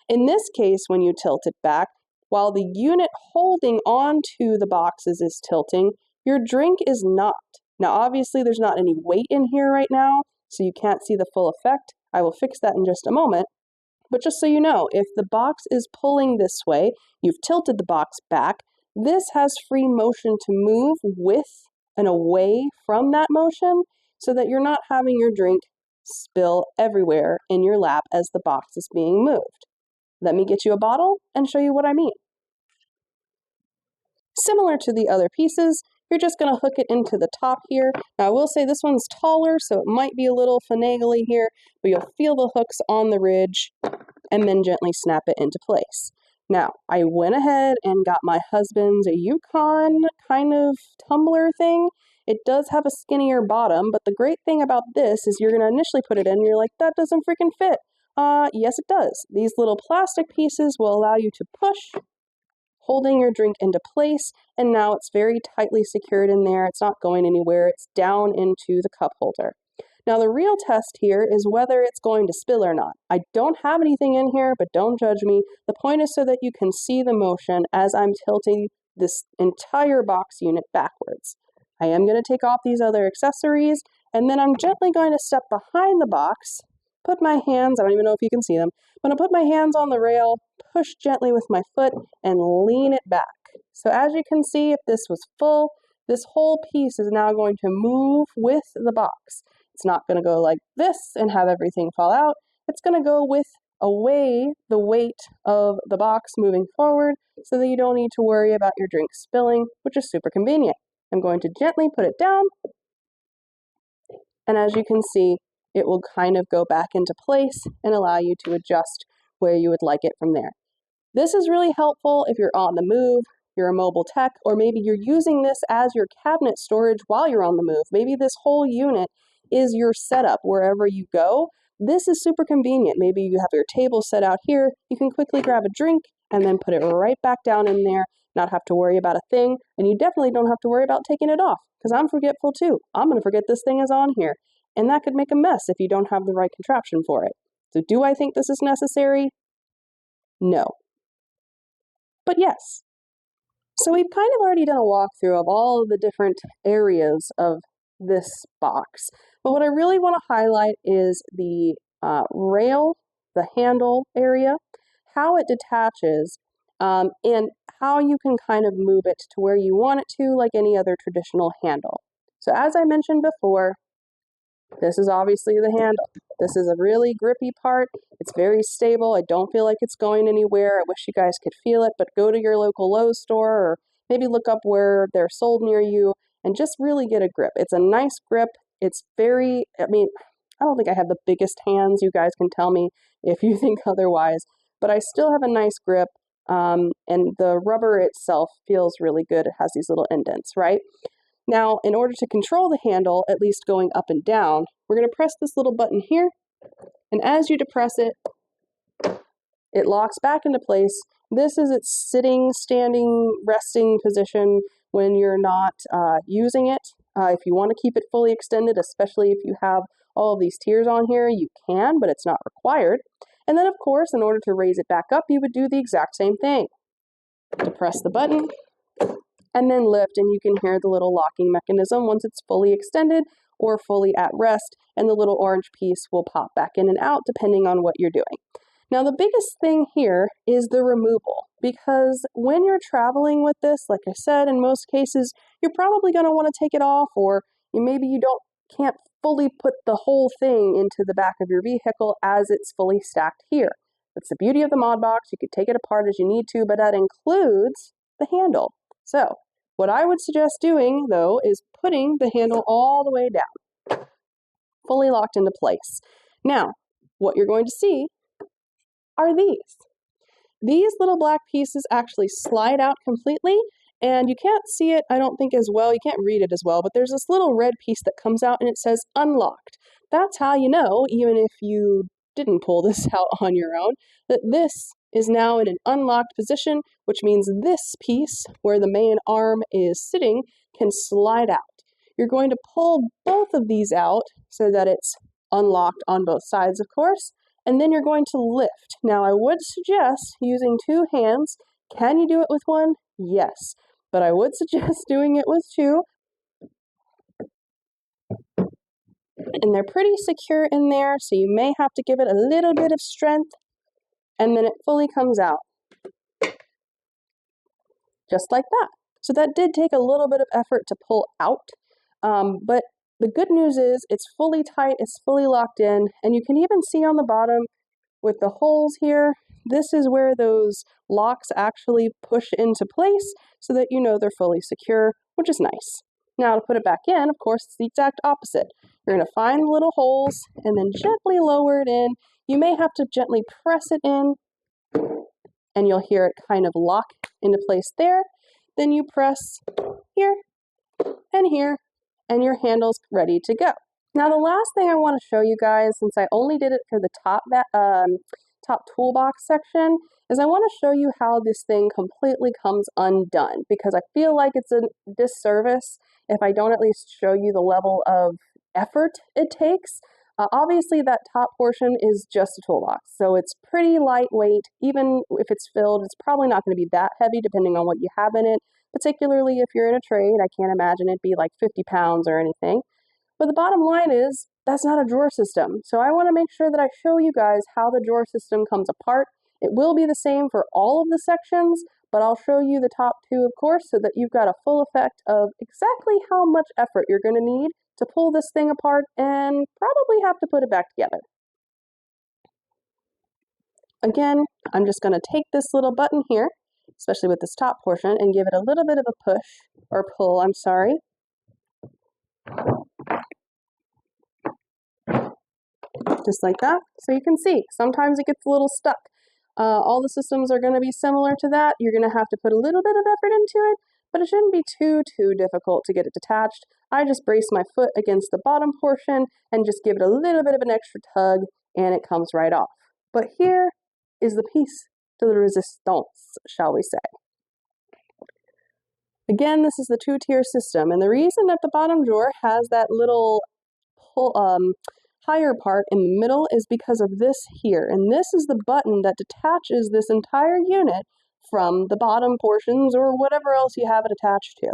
In this case, when you tilt it back, while the unit holding onto the boxes is tilting, your drink is not. Now, obviously, there's not any weight in here right now, so you can't see the full effect. I will fix that in just a moment. But just so you know, if the box is pulling this way, you've tilted the box back, this has free motion to move with and away from that motion so that you're not having your drink spill everywhere in your lap as the box is being moved. Let me get you a bottle and show you what I mean. Similar to the other pieces, you're just going to hook it into the top here. Now I will say this one's taller, so it might be a little finagly here, but you'll feel the hooks on the ridge and then gently snap it into place. Now, I went ahead and got my husband's a Yukon kind of tumbler thing. It does have a skinnier bottom, but the great thing about this is you're going to initially put it in and you're like, that doesn't freaking fit. Yes, it does. These little plastic pieces will allow you to push, holding your drink into place, and now it's very tightly secured in there. It's not going anywhere. It's down into the cup holder. Now the real test here is whether it's going to spill or not. I don't have anything in here, but don't judge me. The point is so that you can see the motion as I'm tilting this entire box unit backwards. I am going to take off these other accessories, and then I'm gently going to step behind the box, put my hands, I don't even know if you can see them, but I'll put my hands on the rail, push gently with my foot, and lean it back. So as you can see, if this was full, this whole piece is now going to move with the box. It's not going to go like this and have everything fall out. It's going to go with away the weight of the box moving forward so that you don't need to worry about your drink spilling, which is super convenient. I'm going to gently put it down, and as you can see, it will kind of go back into place and allow you to adjust where you would like it from there. This is really helpful if you're on the move, you're a mobile tech, or maybe you're using this as your cabinet storage while you're on the move. Maybe this whole unit is your setup wherever you go. This is super convenient. Maybe you have your table set out here. You can quickly grab a drink and then put it right back down in there, not have to worry about a thing, and you definitely don't have to worry about taking it off, because I'm forgetful too. I'm going to forget this thing is on here, and that could make a mess if you don't have the right contraption for it. So do I think this is necessary? No. But yes. So we've kind of already done a walkthrough of all of the different areas of this box. But what I really want to highlight is the rail, the handle area, how it detaches, and how you can kind of move it to where you want it to, like any other traditional handle. So as I mentioned before, this is obviously the handle. This is a really grippy part. It's very stable. I don't feel like it's going anywhere. I wish you guys could feel it, but go to your local Lowe's store or maybe look up where they're sold near you and just really get a grip. It's a nice grip. It's very, I don't think I have the biggest hands. You guys can tell me if you think otherwise, but I still have a nice grip. And the rubber itself feels really good. It has these little indents, right? Now, in order to control the handle, at least going up and down, we're going to press this little button here, and as you depress it, it locks back into place. This is its sitting, standing, resting position when you're not using it. If you want to keep it fully extended, especially if you have all of these tiers on here, you can, but it's not required. And then, of course, in order to raise it back up, you would do the exact same thing. Depress the button, and then lift, and you can hear the little locking mechanism once it's fully extended or fully at rest, and the little orange piece will pop back in and out depending on what you're doing. Now the biggest thing here is the removal, because when you're traveling with this, like I said, in most cases, you're probably going to want to take it off, or maybe you can't fully put the whole thing into the back of your vehicle as it's fully stacked here. That's the beauty of the mod box. You could take it apart as you need to, but that includes the handle. So what I would suggest doing, though, is putting the handle all the way down, fully locked into place. Now, what you're going to see are these. These little black pieces actually slide out completely, and you can't see it, I don't think, as well. You can't read it as well, but there's this little red piece that comes out and it says unlocked. That's how you know, even if you didn't pull this out on your own, that this is now in an unlocked position, which means this piece, where the main arm is sitting, can slide out. You're going to pull both of these out so that it's unlocked on both sides, of course, and then you're going to lift. Now, I would suggest using two hands. Can you do it with one? Yes, but I would suggest doing it with two. And they're pretty secure in there, so you may have to give it a little bit of strength, and then it fully comes out. Just like that. So that did take a little bit of effort to pull out, but the good news is it's fully tight, it's fully locked in, and you can even see on the bottom with the holes here, this is where those locks actually push into place so that you know they're fully secure, which is nice. Now to put it back in, of course, it's the exact opposite. You're going to find the little holes and then gently lower it in. You may have to gently press it in, and you'll hear it kind of lock into place there. Then you press here and here, and your handle's ready to go. Now the last thing I want to show you guys, since I only did it for the top toolbox section, is I want to show you how this thing completely comes undone, because I feel like it's a disservice if I don't at least show you the level of effort it takes. Obviously that top portion is just a toolbox, so it's pretty lightweight. Even if it's filled, it's probably not going to be that heavy depending on what you have in it, particularly if you're in a trade. I can't imagine it'd be like 50 pounds or anything. But the bottom line is, that's not a drawer system. So I want to make sure that I show you guys how the drawer system comes apart. It will be the same for all of the sections, but I'll show you the top two, of course, so that you've got a full effect of exactly how much effort you're going to need to pull this thing apart and probably have to put it back together. Again, I'm just going to take this little button here, especially with this top portion, and give it a little bit of a push, or pull, I'm sorry. Just like that. So you can see, sometimes it gets a little stuck. All the systems are going to be similar to that. You're going to have to put a little bit of effort into it, but it shouldn't be too difficult to get it detached. I just brace my foot against the bottom portion and just give it a little bit of an extra tug, and it comes right off. But here is the piece de la resistance, shall we say. Again, this is the two-tier system, and the reason that the bottom drawer has that little higher part in the middle is because of this here, and this is the button that detaches this entire unit from the bottom portions or whatever else you have it attached to.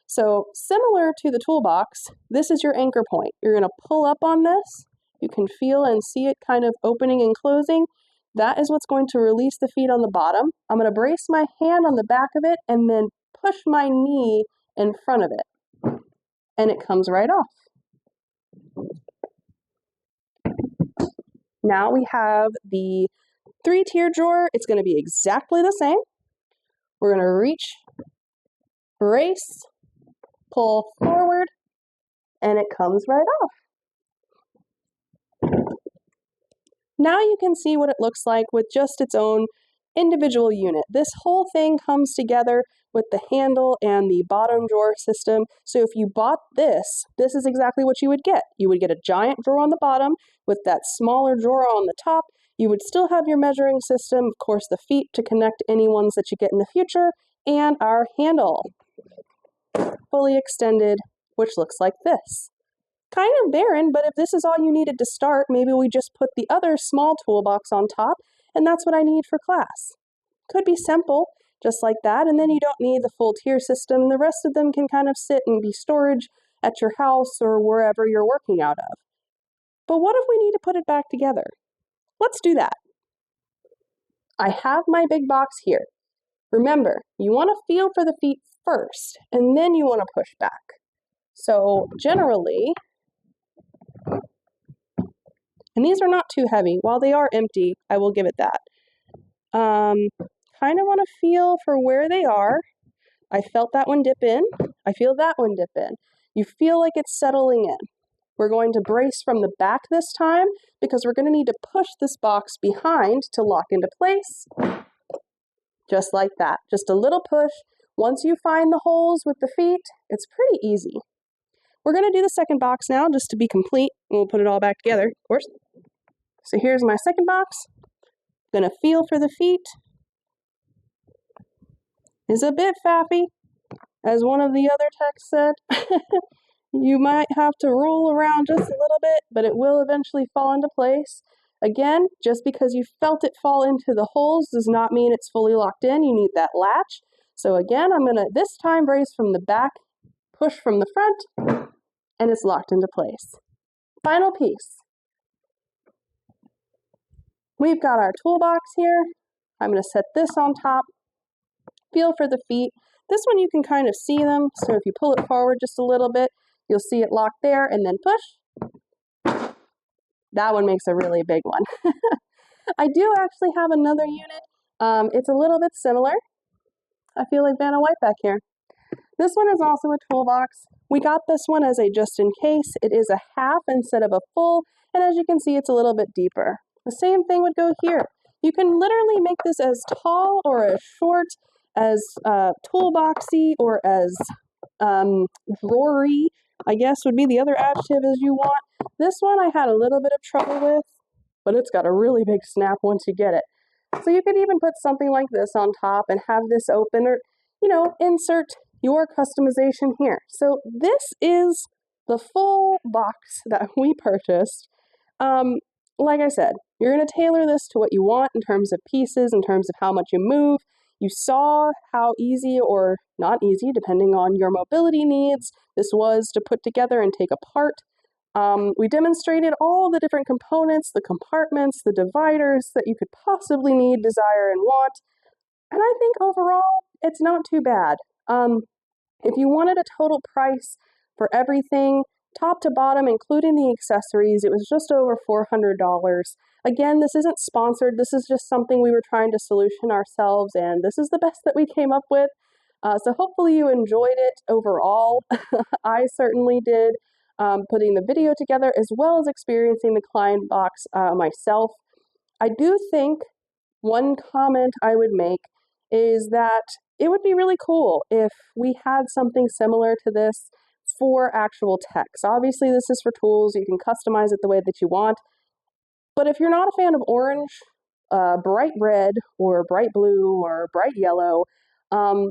So similar to the toolbox, this is your anchor point. You're going to pull up on this. You can feel and see it kind of opening and closing. That is what's going to release the feet on the bottom. I'm going to brace my hand on the back of it and then push my knee in front of it, and it comes right off. Now we have the three-tier drawer. It's going to be exactly the same. We're going to reach, brace, pull forward, and it comes right off. Now you can see what it looks like with just its own individual unit. This whole thing comes together with the handle and the bottom drawer system. So if you bought this, this is exactly what you would get. You would get a giant drawer on the bottom with that smaller drawer on the top. You would still have your measuring system, of course the feet to connect any ones that you get in the future, and our handle, fully extended, which looks like this. Kind of barren, but if this is all you needed to start, maybe we just put the other small toolbox on top, and that's what I need for class. Could be simple, just like that, and then you don't need the full tier system. The rest of them can kind of sit and be storage at your house or wherever you're working out of. But what if we need to put it back together? Let's do that. I have my big box here. Remember, you want to feel for the feet first, and then you want to push back. So generally, and these are not too heavy. While they are empty, I will give it that. Kind of want to feel for where they are. I felt that one dip in. I feel that one dip in. You feel like it's settling in. We're going to brace from the back this time because we're going to need to push this box behind to lock into place. Just like that. Just a little push. Once you find the holes with the feet, it's pretty easy. We're going to do the second box now just to be complete. We'll put it all back together, of course. So here's my second box. Gonna feel for the feet. It's a bit faffy, as one of the other texts said. You might have to roll around just a little bit, but it will eventually fall into place. Again, just because you felt it fall into the holes does not mean it's fully locked in. You need that latch. So again, I'm gonna this time brace from the back, push from the front, and it's locked into place. Final piece. We've got our toolbox here. I'm going to set this on top. Feel for the feet. This one you can kind of see them, so if you pull it forward just a little bit, you'll see it locked there, and then push. That one makes a really big one. I do actually have another unit. It's a little bit similar. I feel like Vanna White back here. This one is also a toolbox. We got this one as a just in case. It is a half instead of a full, and as you can see, it's a little bit deeper. The same thing would go here. You can literally make this as tall or as short, as toolboxy, or as drawery, I guess would be the other adjective as you want. This one I had a little bit of trouble with, but it's got a really big snap once you get it. So you could even put something like this on top and have this open, or, you know, insert your customization here. So this is the full box that we purchased. Like I said, you're going to tailor this to what you want in terms of pieces, in terms of how much you move. You saw how easy or not easy, depending on your mobility needs, this was to put together and take apart. We demonstrated all the different components, the compartments, the dividers that you could possibly need, desire, and want. And I think overall, it's not too bad. If you wanted a total price for everything, top to bottom, including the accessories, it was just over $400. Again, this isn't sponsored. This is just something we were trying to solution ourselves, and this is the best that we came up with. So hopefully you enjoyed it overall. I certainly did, putting the video together as well as experiencing the Klein box myself. I do think one comment I would make is that it would be really cool if we had something similar to this for actual text. Obviously, this is for tools. You can customize it the way that you want. But if you're not a fan of orange, bright red, or bright blue, or bright yellow, um,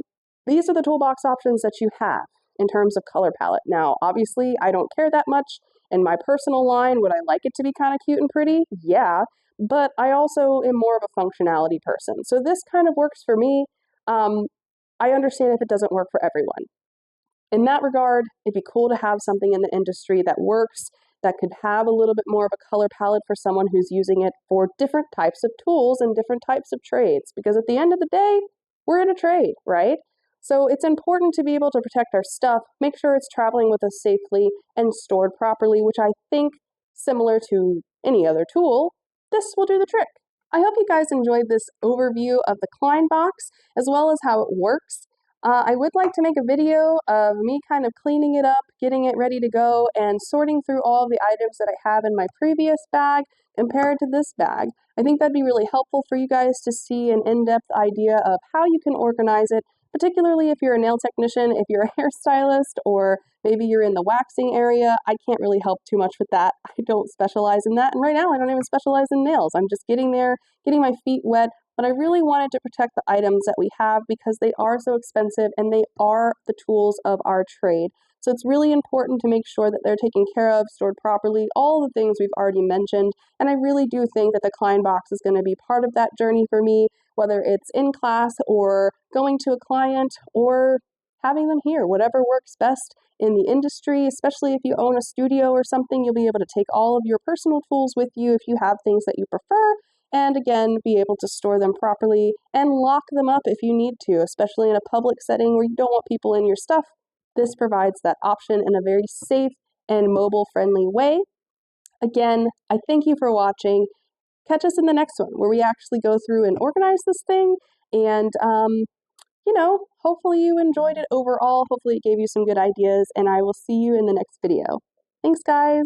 these are the toolbox options that you have in terms of color palette. Now, obviously, I don't care that much. In my personal line, would I like it to be kind of cute and pretty? Yeah, but I also am more of a functionality person. So this kind of works for me. Um, I understand if it doesn't work for everyone. In that regard, it'd be cool to have something in the industry that works, that could have a little bit more of a color palette for someone who's using it for different types of tools and different types of trades. Because at the end of the day, we're in a trade, right? So it's important to be able to protect our stuff, make sure it's traveling with us safely and stored properly, which I think, similar to any other tool, this will do the trick. I hope you guys enjoyed this overview of the Klein box, as well as how it works. I would like to make a video of me kind of cleaning it up, getting it ready to go, and sorting through all of the items that I have in my previous bag compared to this bag. I think that'd be really helpful for you guys to see an in-depth idea of how you can organize it, particularly if you're a nail technician, if you're a hairstylist, or maybe you're in the waxing area. I can't really help too much with that. I don't specialize in that, and right now I don't even specialize in nails. I'm just getting there, getting my feet wet, but I really wanted to protect the items that we have because they are so expensive and they are the tools of our trade. So it's really important to make sure that they're taken care of, stored properly, all the things we've already mentioned. And I really do think that the Klein box is going to be part of that journey for me, whether it's in class or going to a client or having them here, whatever works best in the industry, especially if you own a studio or something, you'll be able to take all of your personal tools with you if you have things that you prefer, and again, be able to store them properly and lock them up if you need to, especially in a public setting where you don't want people in your stuff. This provides that option in a very safe and mobile-friendly way. Again, I thank you for watching. Catch us in the next one where we actually go through and organize this thing, and hopefully you enjoyed it overall. Hopefully it gave you some good ideas, and I will see you in the next video. Thanks, guys.